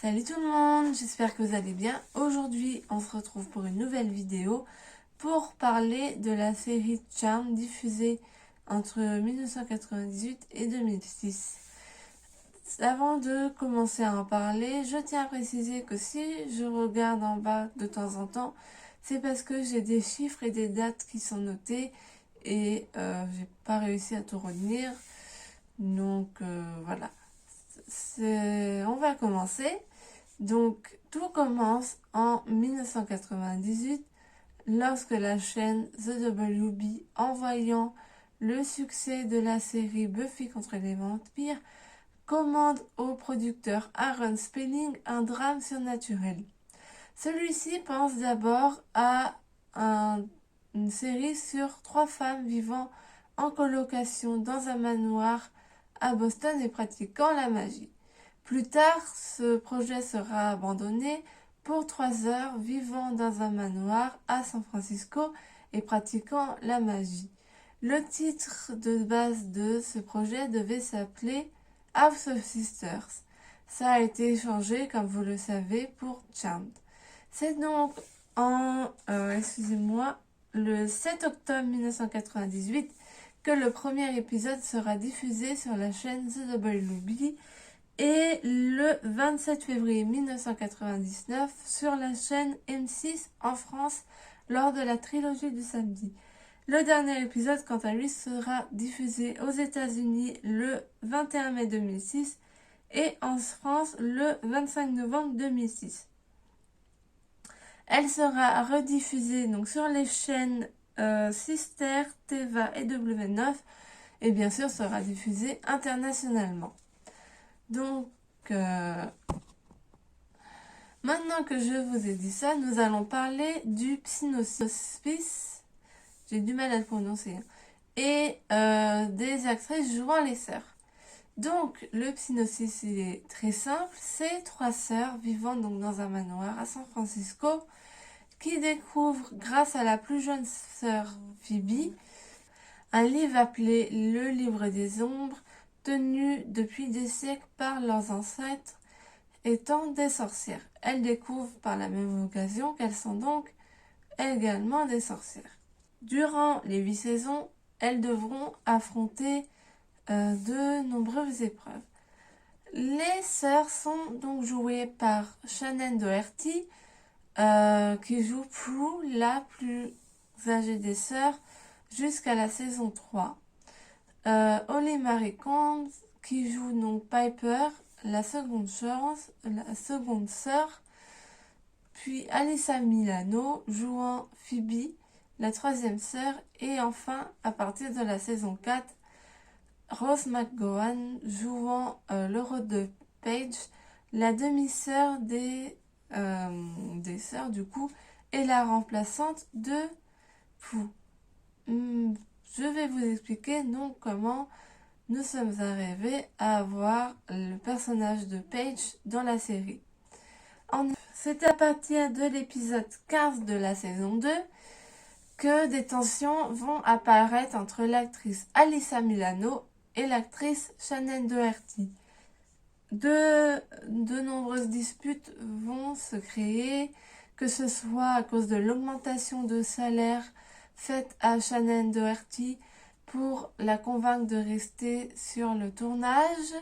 Salut tout le monde, j'espère que vous allez bien. Aujourd'hui, on se retrouve pour une nouvelle vidéo pour parler de la série Charmed diffusée entre 1998 et 2006. Avant de commencer à en parler, je tiens à préciser que si je regarde en bas de temps en temps, c'est parce que j'ai des chiffres et des dates qui sont notés et j'ai pas réussi à tout retenir. Donc voilà. On va commencer. Donc, tout commence en 1998 lorsque la chaîne The WB, en voyant le succès de la série Buffy contre les vampires, commande au producteur Aaron Spelling un drame surnaturel. Celui-ci pense d'abord à une série sur 3 femmes vivant en colocation dans un manoir à Boston et pratiquant la magie. Plus tard, ce projet sera abandonné pour 3 heures vivant dans un manoir à San Francisco et pratiquant la magie. Le titre de base de ce projet devait s'appeler House of Sisters. Ça a été changé, comme vous le savez, pour Charmed. C'est donc le 7 octobre 1998 que le premier épisode sera diffusé sur la chaîne The WB et le 27 février 1999 sur la chaîne M6 en France lors de la trilogie du samedi. Le dernier épisode, quant à lui, sera diffusé aux États-Unis le 21 mai 2006 et en France le 25 novembre 2006. Elle sera rediffusée donc sur les chaînes Sister, Teva et W9 et bien sûr sera diffusée internationalement. Donc, maintenant que je vous ai dit ça, nous allons parler du Psynosis, j'ai du mal à le prononcer, et des actrices jouant les sœurs. Donc, le Psynosis, il est très simple, c'est 3 sœurs vivant donc dans un manoir à San Francisco qui découvrent, grâce à la plus jeune sœur Phoebe, un livre appelé Le Livre des Ombres, tenu depuis des siècles par leurs ancêtres étant des sorcières. Elles découvrent par la même occasion qu'elles sont donc également des sorcières. Durant les 8 saisons, elles devront affronter de nombreuses épreuves. Les sœurs sont donc jouées par Shannon Doherty, qui joue Prue, la plus âgée des sœurs, jusqu'à la saison 3. Holly Marie Combs, qui joue donc Piper, la seconde sœur, puis Alyssa Milano jouant Phoebe, la 3e sœur, et enfin, à partir de la saison 4, Rose McGowan jouant le rôle de Paige, la demi-sœur des sœurs du coup, et la remplaçante de Prue. Je vais vous expliquer donc comment nous sommes arrivés à avoir le personnage de Paige dans la série. C'est à partir de l'épisode 15 de la saison 2 que des tensions vont apparaître entre l'actrice Alyssa Milano et l'actrice Shannon Doherty. De nombreuses disputes vont se créer, que ce soit à cause de l'augmentation de salaire faite à Shannon Doherty pour la convaincre de rester sur le tournage,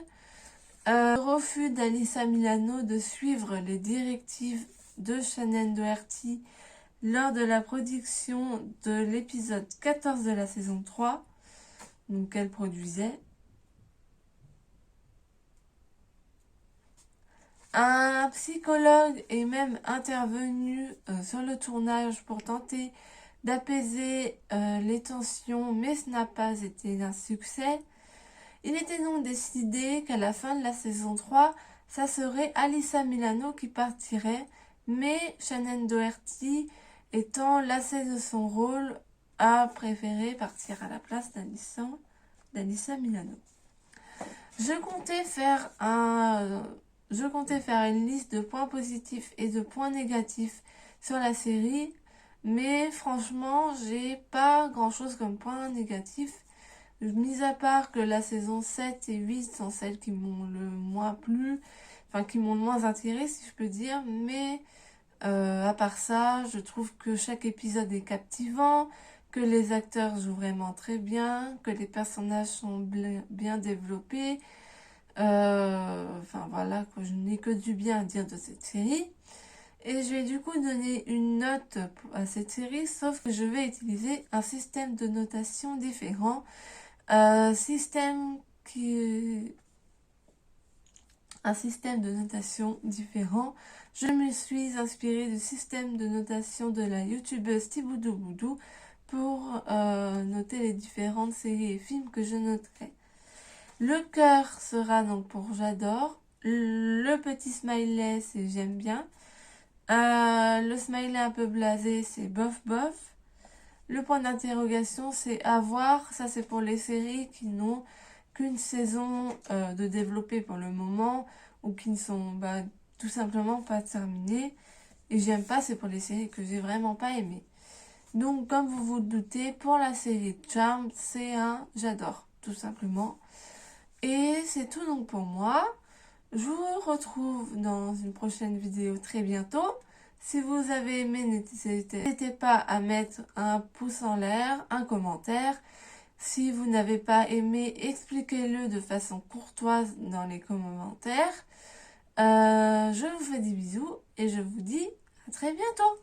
le refus d'Alyssa Milano de suivre les directives de Shannon Doherty lors de la production de l'épisode 14 de la saison 3, donc qu'elle produisait. Un psychologue est même intervenu sur le tournage pour tenter d'apaiser les tensions, mais ce n'a pas été un succès. Il était donc décidé qu'à la fin de la saison 3, ça serait Alyssa Milano qui partirait, mais Shannon Doherty, étant lassée de son rôle, a préféré partir à la place d'Alyssa Milano. Je comptais faire une liste de points positifs et de points négatifs sur la série, mais franchement, j'ai pas grand chose comme point négatif, mis à part que la saison 7 et 8 sont celles qui m'ont le moins plu. enfin qui m'ont le moins attiré si je peux dire, mais à part ça, je trouve que chaque épisode est captivant, que les acteurs jouent vraiment très bien, que les personnages sont bien développés. Enfin voilà, quoi, je n'ai que du bien à dire de cette série. Et je vais du coup donner une note à cette série, sauf que je vais utiliser un système de notation différent. Système qui un système de notation différent. Je me suis inspirée du système de notation de la youtubeuse Thiboudou Boudou pour noter les différentes séries et films que je noterai. Le cœur sera donc pour j'adore. Le petit smiley, c'est j'aime bien. Le smiley un peu blasé, c'est bof bof. Le point d'interrogation, c'est à voir. Ça, c'est pour les séries qui n'ont qu'une saison de développer pour le moment ou qui ne sont tout simplement pas terminées. Et j'aime pas, c'est pour les séries que j'ai vraiment pas aimées. Donc, comme vous vous doutez, pour la série Charmed, c'est un j'adore, tout simplement. Et c'est tout donc pour moi. Je vous retrouve dans une prochaine vidéo très bientôt. Si vous avez aimé, n'hésitez pas à mettre un pouce en l'air, un commentaire. Si vous n'avez pas aimé, expliquez-le de façon courtoise dans les commentaires. Je vous fais des bisous et je vous dis à très bientôt.